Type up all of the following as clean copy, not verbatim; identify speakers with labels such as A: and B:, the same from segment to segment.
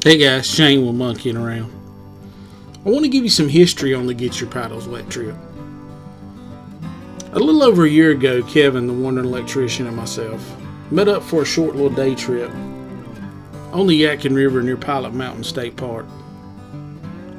A: Hey guys, Shane with Monkeying Around. I want to give you some history on the Get Your Paddles Wet trip. A little over a year ago, Kevin, the wandering electrician, and myself met up for a short little day trip on the Yadkin River near Pilot Mountain State Park.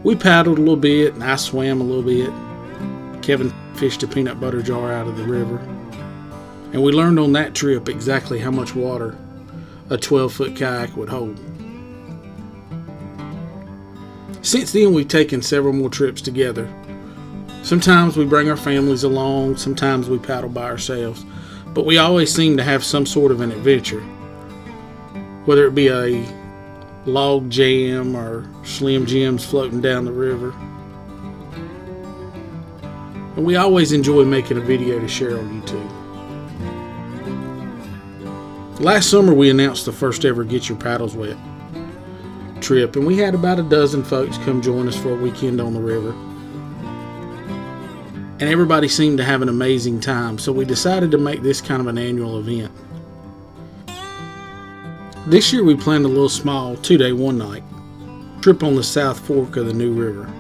A: We paddled a little bit and I swam a little bit. Kevin fished a peanut butter jar out of the river. And we learned on that trip exactly how much water a 12-foot kayak would hold. Since then, we've taken several more trips together. Sometimes we bring our families along, sometimes we paddle by ourselves, but we always seem to have some sort of an adventure. Whether it be a log jam or Slim Jims floating down the river. And we always enjoy making a video to share on YouTube. Last summer we announced the first ever Get Your Paddles Wet trip, and we had about a dozen folks come join us for a weekend on the river. And everybody seemed to have an amazing time, so we decided to make this kind of an annual event. This year we planned a little small 2-day, 1-night trip on the South Fork of the New River,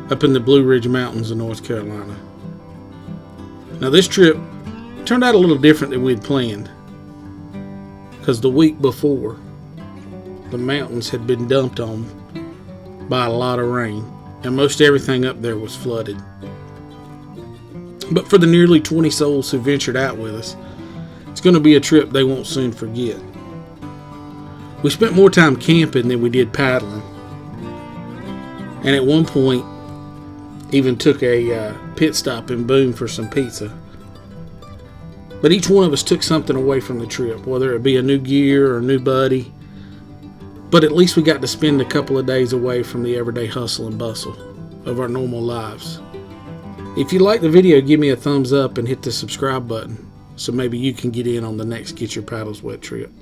A: up in the Blue Ridge Mountains of North Carolina. Now this trip turned out a little different than we'd planned, because the week before, the mountains had been dumped on by a lot of rain, and most everything up there was flooded. But for the nearly 20 souls who ventured out with us, it's going to be a trip they won't soon forget. We spent more time camping than we did paddling, and at one point even took a pit stop in Boone for some pizza. But each one of us took something away from the trip, whether it be a new gear or a new buddy. But at least we got to spend a couple of days away from the everyday hustle and bustle of our normal lives. If you like the video, give me a thumbs up and hit the subscribe button so maybe you can get in on the next Get Your Paddles Wet trip.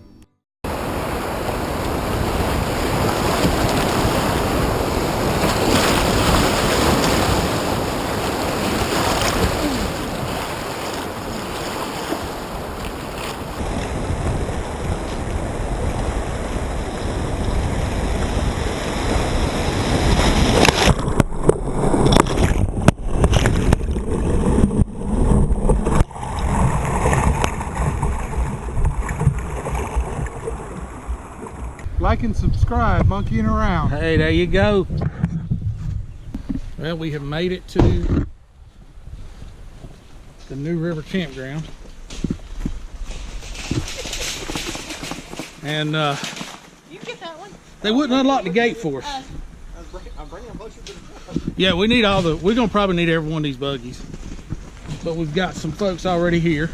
B: Like and subscribe, Monkeying Around.
A: Hey, there you go. Well, we have made it to the New River Campground. And
C: you get that one.
A: They wouldn't unlock the gate for us.
B: I'm bringing them closer to the
A: Yeah, we need we're gonna probably need every one of these buggies. But we've got some folks already here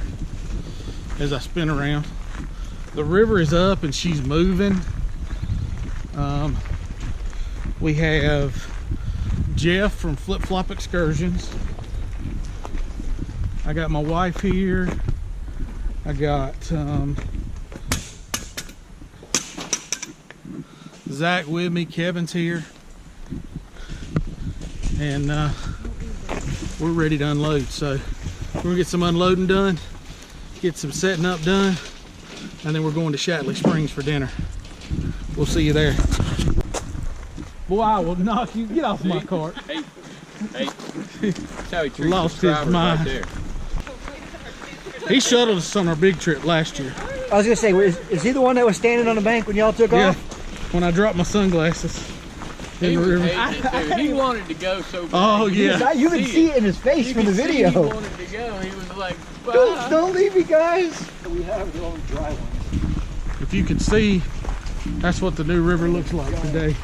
A: as I spin around. The river is up and she's moving. We have Jeff from Flip Flop Excursions. I got my wife here. I got Zach with me. Kevin's here. And we're ready to unload. So we're gonna get some unloading done, get some setting up done, and then we're going to Shatley Springs for dinner. We'll see you there. Boy, I will knock you. Get off my cart.
D: Hey, that's how he treats
A: Lost his mind.
D: right there.
A: He shuttled us on our big trip last year.
E: I was gonna say, is he the one that was standing on the bank when y'all took
A: Yeah,
E: off?
A: when I dropped my sunglasses in the river.
D: He wanted to go so bad.
A: Oh yeah.
E: You can see it in his face
D: You
E: from the
D: could see
E: video.
D: He wanted to go. He was like,
E: Don't leave me, guys. We have the only dry ones.
A: If you can see, that's what the New River looks like today.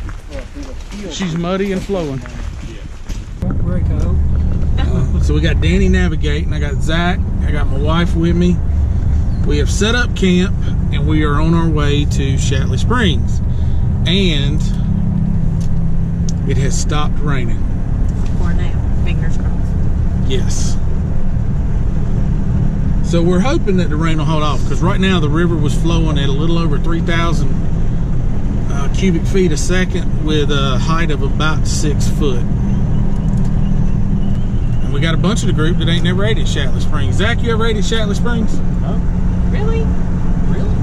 A: She's muddy and flowing. So we got Danny navigating, I got Zach, I got my wife with me. We have set up camp and we are on our way to Shatley Springs. And it has stopped raining.
C: For now, fingers crossed.
A: Yes. So we're hoping that the rain will hold off, because right now the river was flowing at a little over 3,000 cubic feet a second with a height of about 6 foot. And we got a bunch of the group that ain't never ate at Shatley Springs. Zach, you ever ate at Shatley Springs?
E: No.
C: Really? Really?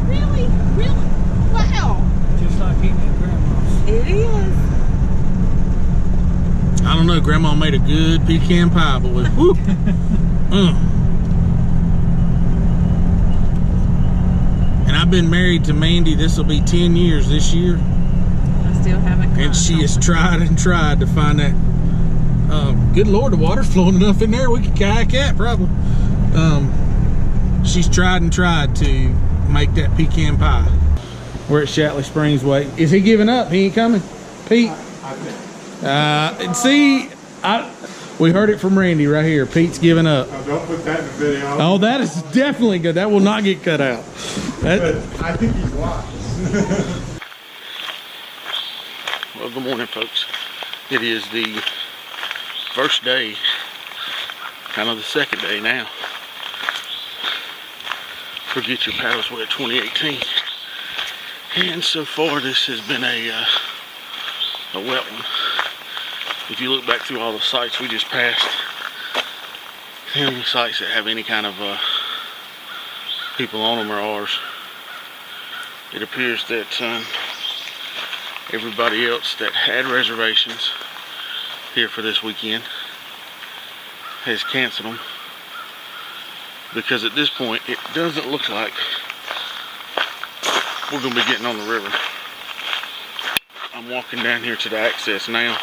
C: Really? Really? Wow.
E: Just like eating
A: know, Grandma made a good pecan pie, boy. Woo. And I've been married to Mandy. This will be 10 years this year.
C: I still haven't.
A: And she has tried and tried to find that. Good Lord, the water's flowing enough in there we could kayak at probably. She's tried and tried to make that pecan pie. We're at Shatley Springs waiting. Is he giving up? He ain't coming? Pete? See, we heard it from Randy right here. Pete's giving up.
B: Oh, don't put that in the video.
A: Oh, that is definitely good. That will not get cut out.
B: But I think he's wise.
A: Well, good morning, folks. It is the first day, kind of the second day now, for Get Your Paddles Wet 2018. And so far, this has been a wet one. If you look back through all the sites we just passed, the only sites that have any kind of people on them are ours. It appears that everybody else that had reservations here for this weekend has canceled them, because at this point it doesn't look like we're going to be getting on the river. I'm walking down here to the access now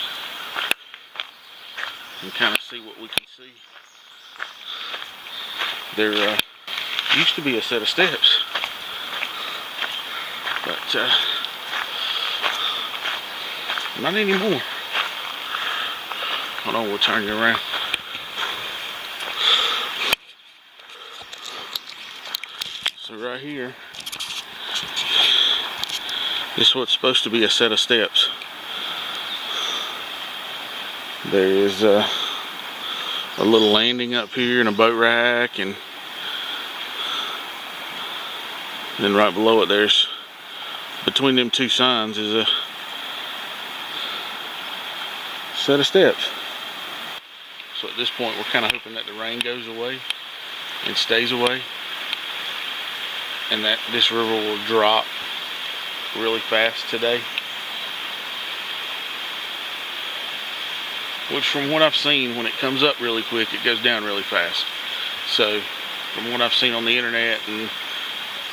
A: and kind of see what we can see. There used to be a set of steps, but not anymore. Hold on, we'll turn you around. So right here, this is what's supposed to be a set of steps. There is a little landing up here and a boat rack, and then right below it, there's, between them two signs, is a set of steps. So at this point, we're kind of hoping that the rain goes away and stays away, and that this river will drop really fast today. Which, from what I've seen, when it comes up really quick, it goes down really fast. So from what I've seen on the internet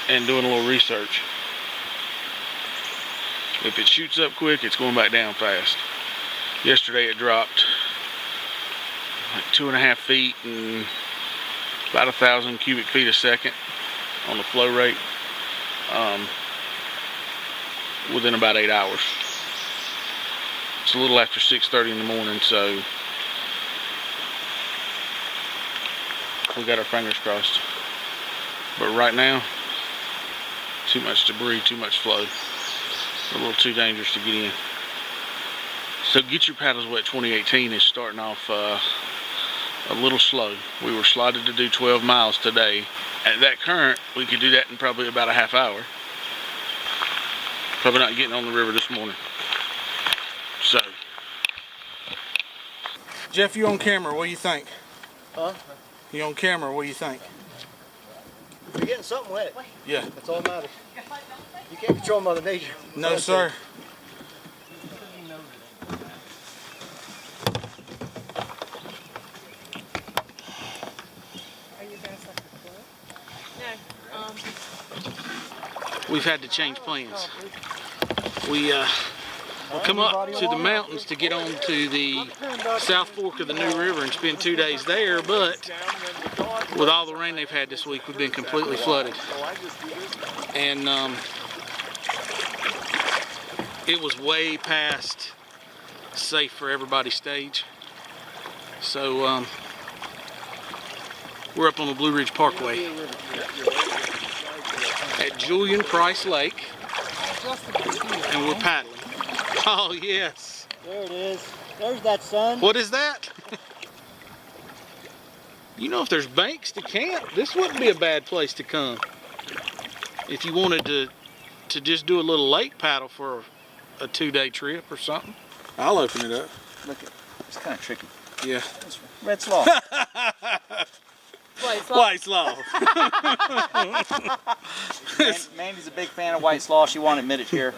A: and doing a little research, if it shoots up quick, it's going back down fast. Yesterday it dropped like 2.5 feet and about 1,000 cubic feet a second on the flow rate within about 8 hours. It's a little after 6:30 in the morning, so we got our fingers crossed. But right now, too much debris, too much flow. A little too dangerous to get in. So Get Your Paddles Wet 2018 is starting off a little slow. We were slotted to do 12 miles today. At that current, we could do that in probably about a half hour. Probably not getting on the river this morning. So, Jeff, you on camera, what do you think?
E: Huh?
A: You on camera, what do you think?
E: You're getting something wet.
A: Yeah.
E: That's all that matters. You can't control Mother Nature.
A: No, sir. We've had to change plans. We'll come up to the mountains to get on to the South Fork of the New River and spend 2 days there, but with all the rain they've had this week, we've been completely flooded. And it was way past safe for everybody's stage. So we're up on the Blue Ridge Parkway at Julian Price Lake, and we're paddling. Oh yes.
E: There it is. There's that sun.
A: What is that? You know, if there's banks to camp, this wouldn't be a bad place to come. If you wanted to just do a little lake paddle for a 2-day trip or something. I'll open it up.
E: Look, it's kind of tricky.
A: Yeah.
E: It's red slaw.
A: White slaw.
E: Mandy's a big fan of white slaw. She won't admit it here.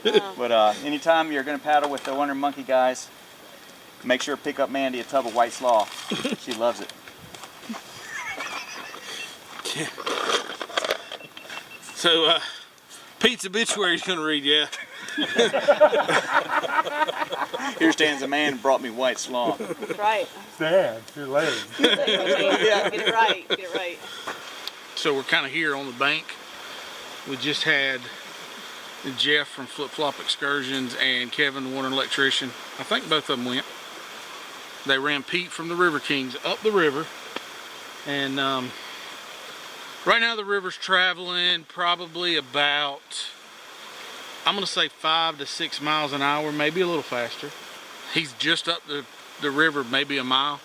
E: But anytime you're going to paddle with the Wonder Monkey guys,
F: Make sure to pick up Mandy a tub of white slaw. She loves it.
A: So, Pete's obituary is going to read, yeah.
F: Here stands a man who brought me white slaw.
C: That's right.
B: Stand, too late.
C: Get it right. Get it right.
A: So we're kind of here on the bank. We just had Jeff from Flip Flop Excursions and Kevin, the water electrician. I think both of them went. They ran Pete from the River Kings up the river. And right now the river's traveling probably about, I'm going to say 5 to 6 miles an hour, maybe a little faster. He's just up the river, maybe a mile.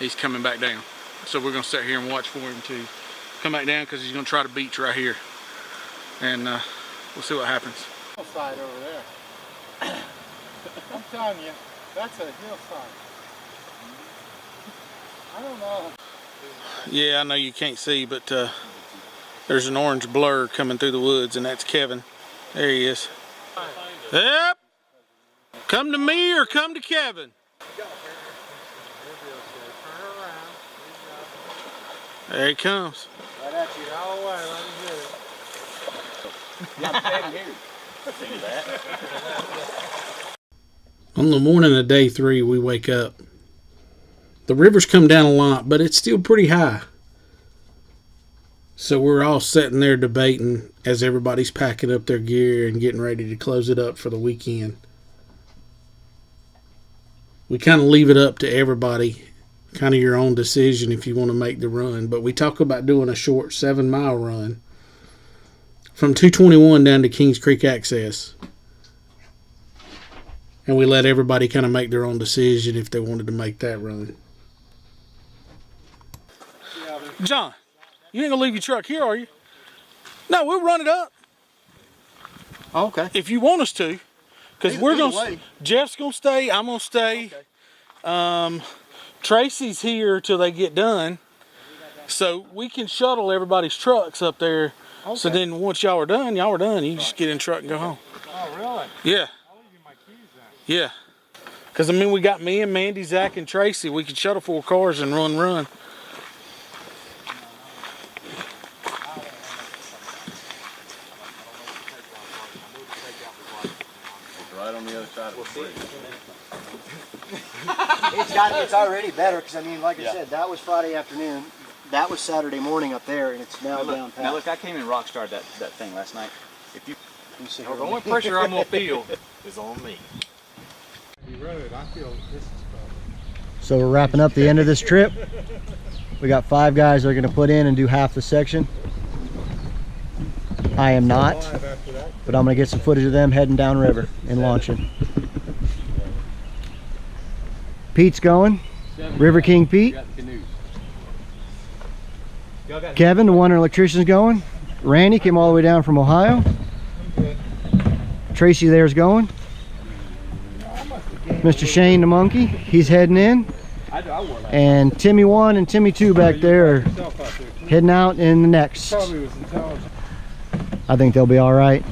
A: He's coming back down. So we're going to sit here and watch for him to come back down because he's going to try to beach right here. And we'll see what happens.
B: Hillside over there. I'm telling you, that's a hillside. I don't know.
A: Yeah, I know you can't see, but there's an orange blur coming through the woods, and that's Kevin. There he is. Yep. Come to me or come to Kevin. There he comes.
B: Right at you all the way, let me get it.
A: On the morning of day 3, we wake up. The river's come down a lot, but it's still pretty high. So we're all sitting there debating as everybody's packing up their gear and getting ready to close it up for the weekend. We kind of leave it up to everybody, kind of your own decision if you want to make the run. But we talk about doing a short 7-mile run from 221 down to Kings Creek Access. And we let everybody kind of make their own decision if they wanted to make that run. John, you ain't gonna leave your truck here, are you? No, we'll run it up.
E: Oh, okay.
A: If you want us to. Because we're
E: Either
A: gonna,
E: way.
A: Jeff's gonna stay, I'm gonna stay. Okay. Tracy's here till they get done. So we can shuttle everybody's trucks up there. Okay. So then once y'all are done, you just get in the truck and go home.
B: Oh, really?
A: Yeah.
B: I'll leave you my keys then.
A: Yeah. Because, I mean, we got me and Mandy, Zach, and Tracy. We could shuttle 4 cars and run.
F: Right on the other side of the bridge.
E: It's already better because I mean, like I said, that was Friday afternoon. That was Saturday morning up there, and it's now down past.
F: Now look, I came and rock starred that thing last night. If you
D: The only pressure I'm gonna feel is on me.
B: Road, I feel this is better.
E: So we're wrapping up the end of this trip. We got 5 guys that are going to put in and do half the section. I am not, but I'm going to get some footage of them heading downriver and launching. Pete's going. River King Pete. Kevin, the one electrician's going. Randy came all the way down from Ohio. Tracy there's going. Mr. Shane the monkey, he's heading in. And Timmy 1 and Timmy 2 back there are heading out in the next. I think they'll be all right.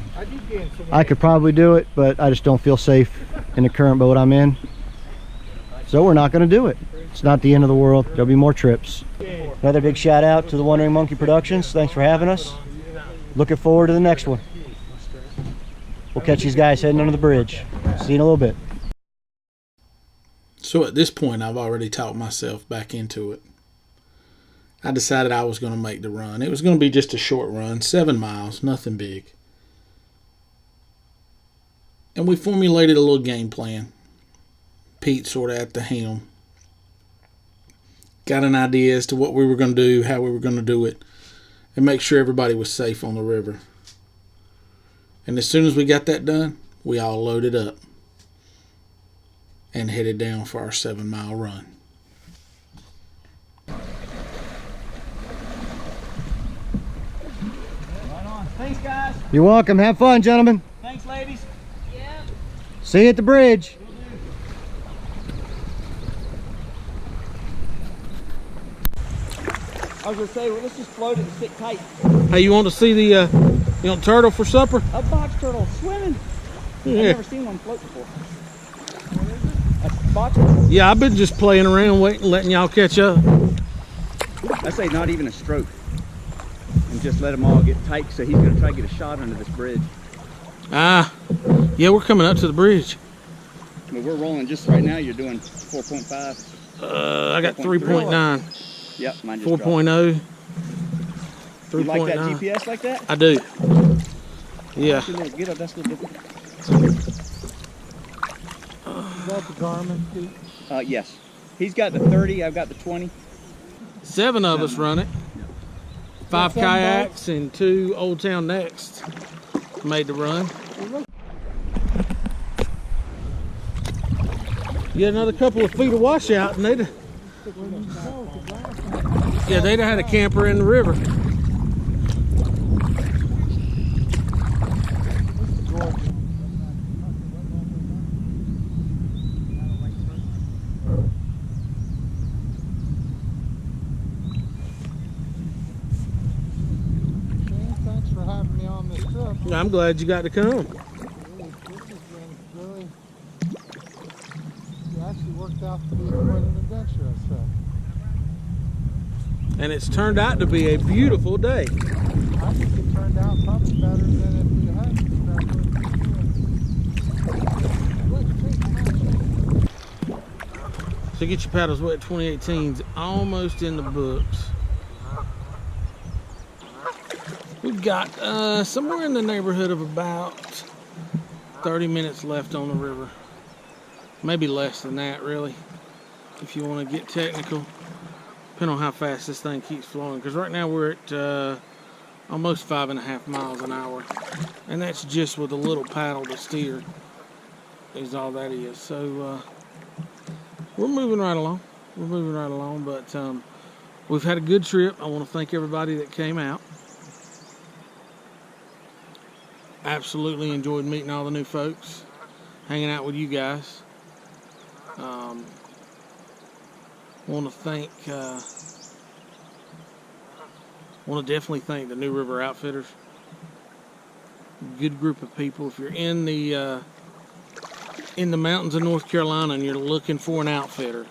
E: I could probably do it, but I just don't feel safe in the current boat I'm in. So we're not going to do it. It's not the end of the world. There'll be more trips. Another big shout out to the Wandering Monkey Productions. Thanks for having us. Looking forward to the next one. We'll catch these guys heading under the bridge. See you in a little bit.
A: So at this point, I've already talked myself back into it. I decided I was going to make the run. It was going to be just a short run, 7 miles, nothing big. And we formulated a little game plan. Pete sort of at the helm. Got an idea as to what we were going to do, how we were going to do it, and make sure everybody was safe on the river. And as soon as we got that done, we all loaded up and headed down for our 7-mile run.
F: Right on. Thanks, guys.
E: You're welcome. Have fun, gentlemen.
F: Thanks, ladies.
C: Yeah.
E: See you at the bridge.
F: I was gonna say, well, let's just float it and stick tight.
A: Hey, you want to see the turtle for supper?
F: A box turtle swimming.
A: Yeah.
F: I've never seen one float before. What is it?
G: spots?
A: Yeah, I've been just playing around, waiting, letting y'all catch up.
G: I say not even a stroke. And just let them all get tight, so he's going to try to get a shot under this bridge.
A: Ah, yeah, we're coming up to the bridge.
G: But we're rolling just right now. You're doing 4.5.
A: I got 3.9.
G: Yep, mine just
A: 4.0.
G: You like that GPS like that?
A: I do. Yeah.
G: Get up, that's a little different.
B: Is that the Garmin, Pete?
G: Yes. He's got the 30, I've got the 20.
A: 7 of us run it. 5 kayaks and 2 Old Town Next made the run. You get another couple of feet of washout and they'd have had a camper in the river.
B: Thanks for having me on this trip.
A: I'm glad you got to come.
B: This has been really, it actually worked out to be quite an adventure, I say.
A: And it's turned out to be a beautiful day.
B: I think it turned out probably better than if we hadn't
A: So Get Your Paddles Wet 2018's almost in the books. We've got somewhere in the neighborhood of about 30 minutes left on the river. Maybe less than that, really, if you want to get technical. Depending on how fast this thing keeps flowing. Because right now we're at almost 5.5 miles an hour. And that's just with a little paddle to steer, is all that is. So we're moving right along. But we've had a good trip. I want to thank everybody that came out. Absolutely enjoyed meeting all the new folks, hanging out with you guys. Want to definitely thank the New River Outfitters. Good group of people. If you're in the mountains of North Carolina and you're looking for an outfitter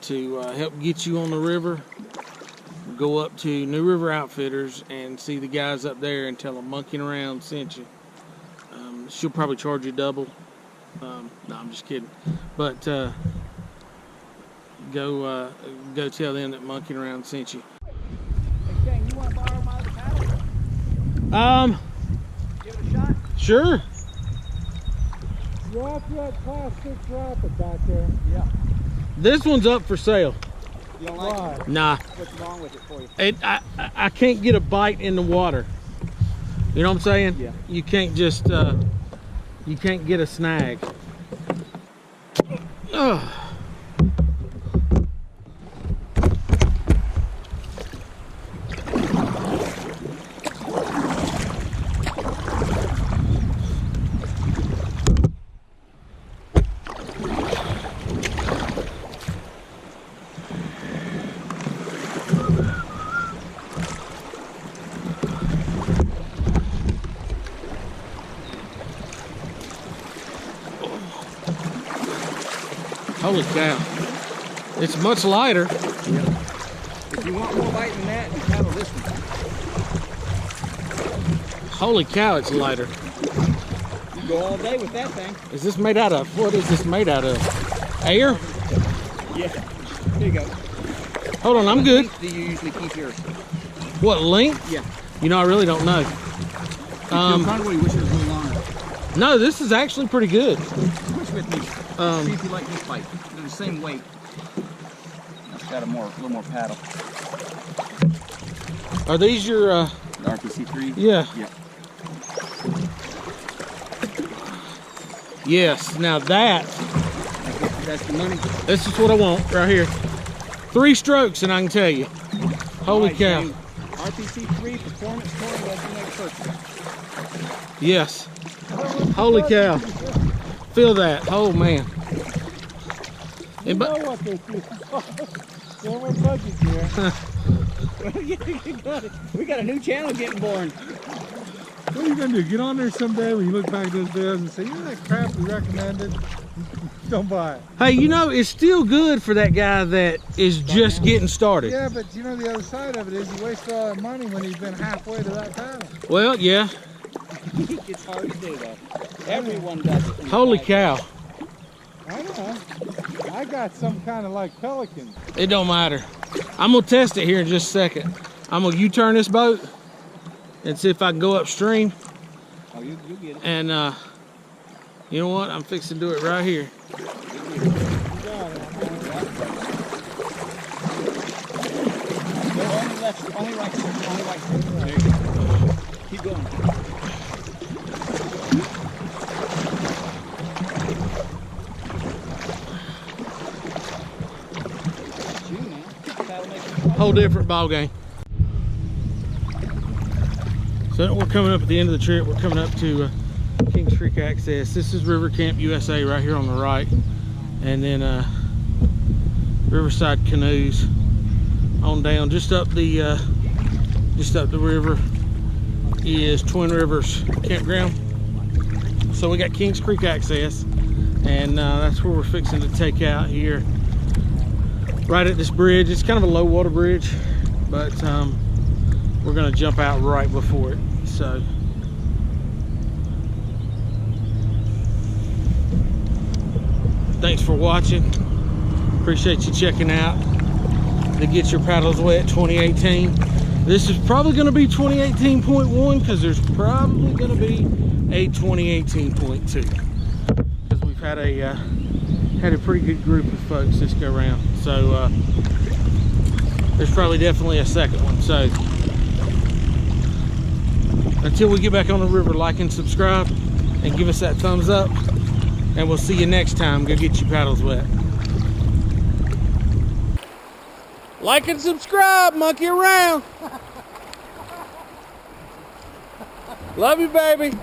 A: to help get you on the river, go up to New River Outfitters and see the guys up there and tell them Monkeying Around sent you. She'll probably charge you double. No, I'm just kidding. But go tell them that Monkeying Around sent you.
G: Hey, Shane, you want to borrow my other paddle? Give it a shot?
A: Sure.
B: You have that class 6 rapid back there.
G: Yeah.
A: This one's up for sale.
G: You don't like
B: Why?
G: it?
A: Nah.
G: What's wrong with it for you?
A: I can't get a bite in the water. You know what I'm saying?
G: Yeah.
A: You can't just you can't get a snag. Ugh. Holy cow. It's much lighter.
G: If you want more bite than that, you paddle this one.
A: Holy cow, it's lighter.
G: You go all day with that thing.
A: Is this made out of, what is this made out of? Air?
G: Yeah. Here you go.
A: Hold on, I'm good.
G: Do you usually keep yours?
A: What, length?
G: Yeah.
A: You know, I really don't know.
G: Probably wish it was a little longer.
A: No, this is actually pretty good.
G: Switch with me. See if you like this bite. They're the same weight. It's got a little more paddle.
A: Are these your,
G: The RPC3?
A: yeah.
G: Yeah.
A: Yes, now that's
G: the money.
A: this is what I want right here. 3 strokes and I can tell you. Holy
G: Right,
A: cow.
G: Shane. RPC3 performance touring resonator purchase.
A: Yes. Holy cow. Feel that. Oh man.
B: You know what this is. Then we're budget here.
G: We got a new channel getting born.
B: What are you gonna do? Get on there someday when you look back at those videos and say, you know that crap we recommended? Don't buy it.
A: Hey, you know, it's still good for that guy that is just getting started.
B: Yeah, but you know the other side of it is you wasted all that money when he's been halfway to that paddle.
A: Well, yeah.
G: It's hard to do though. Everyone does it.
A: Holy cow.
B: I know. I got some kind of like pelican.
A: It don't matter. I'm gonna test it here in just a second. I'm gonna U-turn this boat and see if I can go upstream.
G: Oh, you get it.
A: And you know what? I'm fixing to do it right here.
G: Only left, only right, only right. There you go. Keep going.
A: Whole different ball game. So we're coming up at the end of the trip. We're coming up to Kings Creek Access. This is River Camp USA right here on the right, and then Riverside Canoes on down. Just up the river is Twin Rivers Campground. So we got Kings Creek Access, and that's where we're fixing to take out here. Right at this bridge. It's kind of a low water bridge, but we're gonna jump out right before it. So thanks for watching. Appreciate you checking out the Get Your Paddles Wet 2018. This is probably gonna be 2018.1 because there's probably gonna be a 2018.2 because we've had a pretty good group of folks this go around. So there's probably definitely a second one. So until we get back on the river, like and subscribe and give us that thumbs up, and we'll see you next time. Go get your paddles wet. Like and subscribe, monkey around. Love you, baby.